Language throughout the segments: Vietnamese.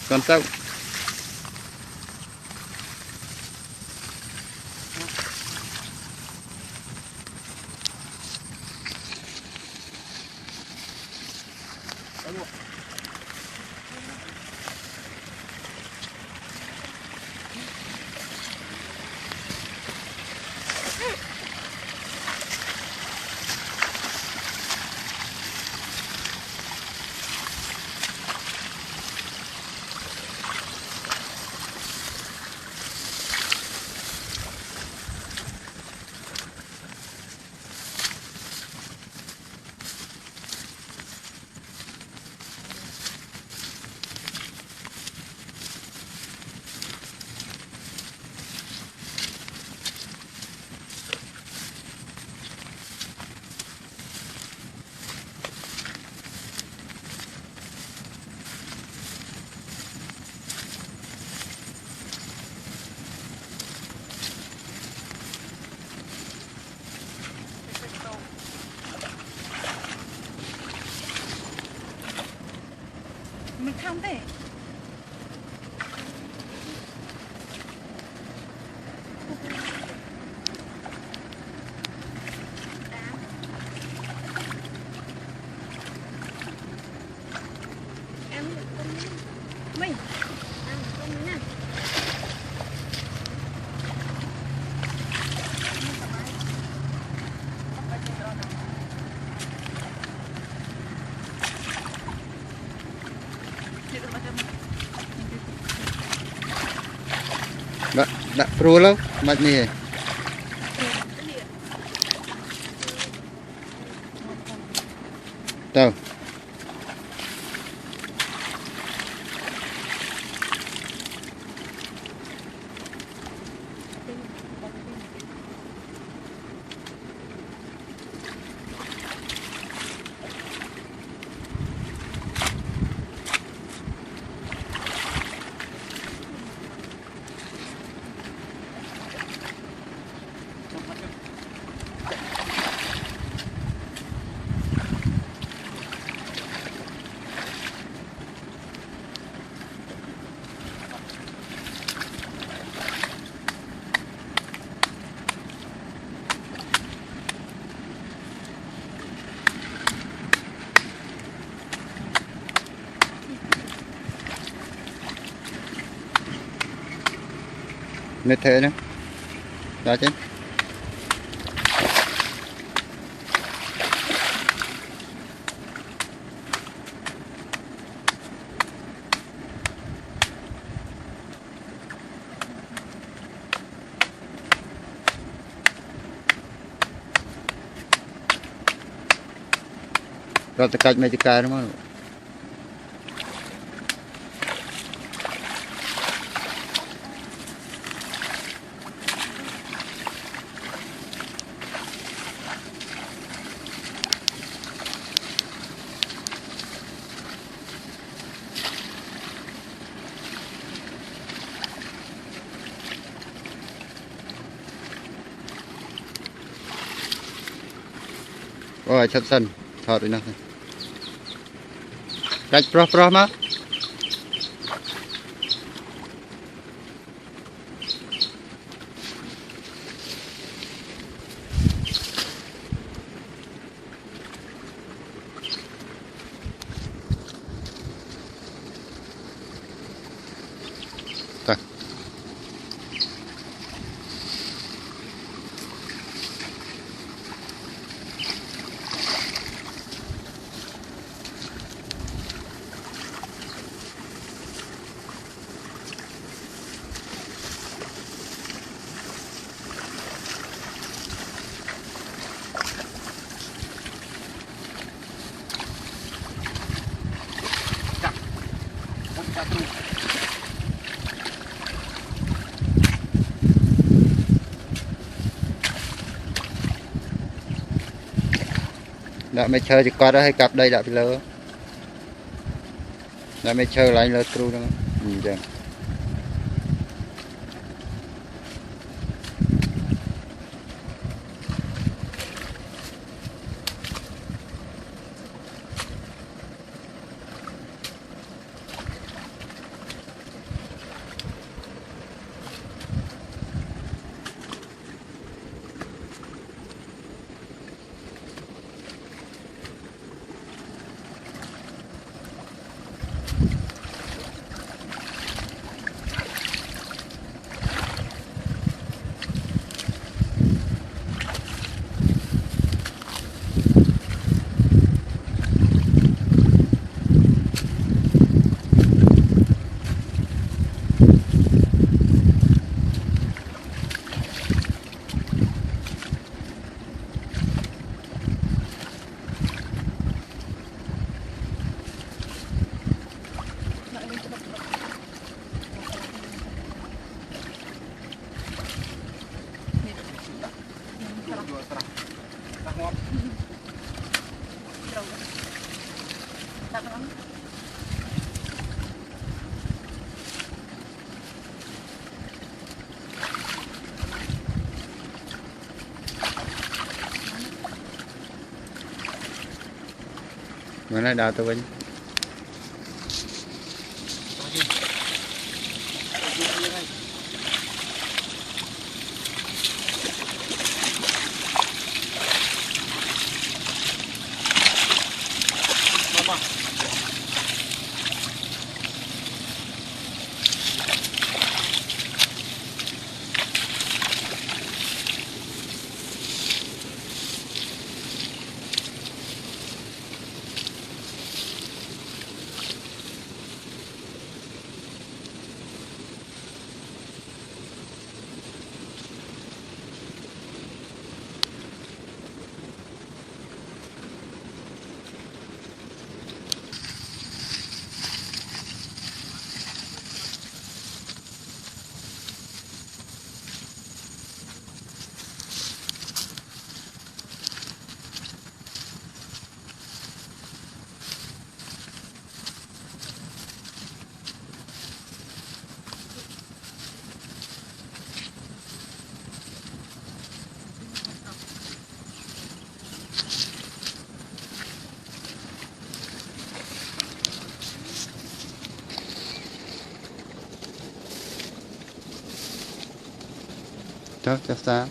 con tóc mình không thế em mình ăn không nha đã pro lâu mặt nè đâu nét thế nữa đó chứ rồi tất cả mấy cái đúng không ôi chất sân thọt đi nào cách pro mà đã mấy chơi thì qua đó hay cặp đây đã bị lỡ đã mấy chơi lại lỡ tru đó giờ bữa nay đào tôi bên cho xa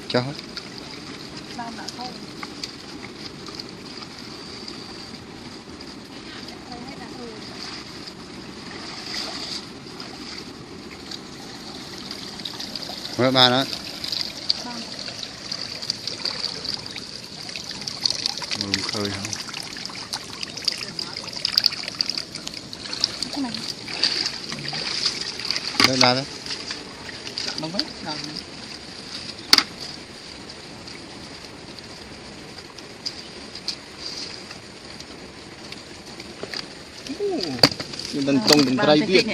cho Làm đã không? Thấy hết đã mấy ba đó mượn khơi không Cái này. đấy là đấy Đâu biết nào. Nhưng mình tung mình trai biết.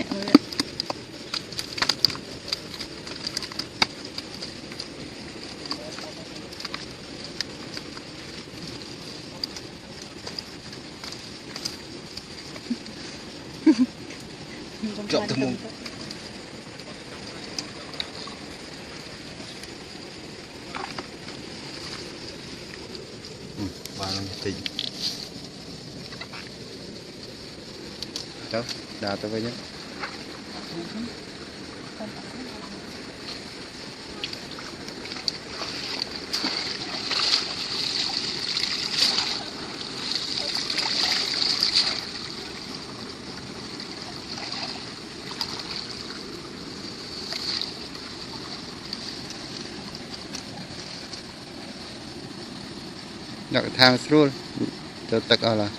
Chọn thằng mông. ba tỷ cháu đào tôi với nhé đặt thang xuống cho tất cả là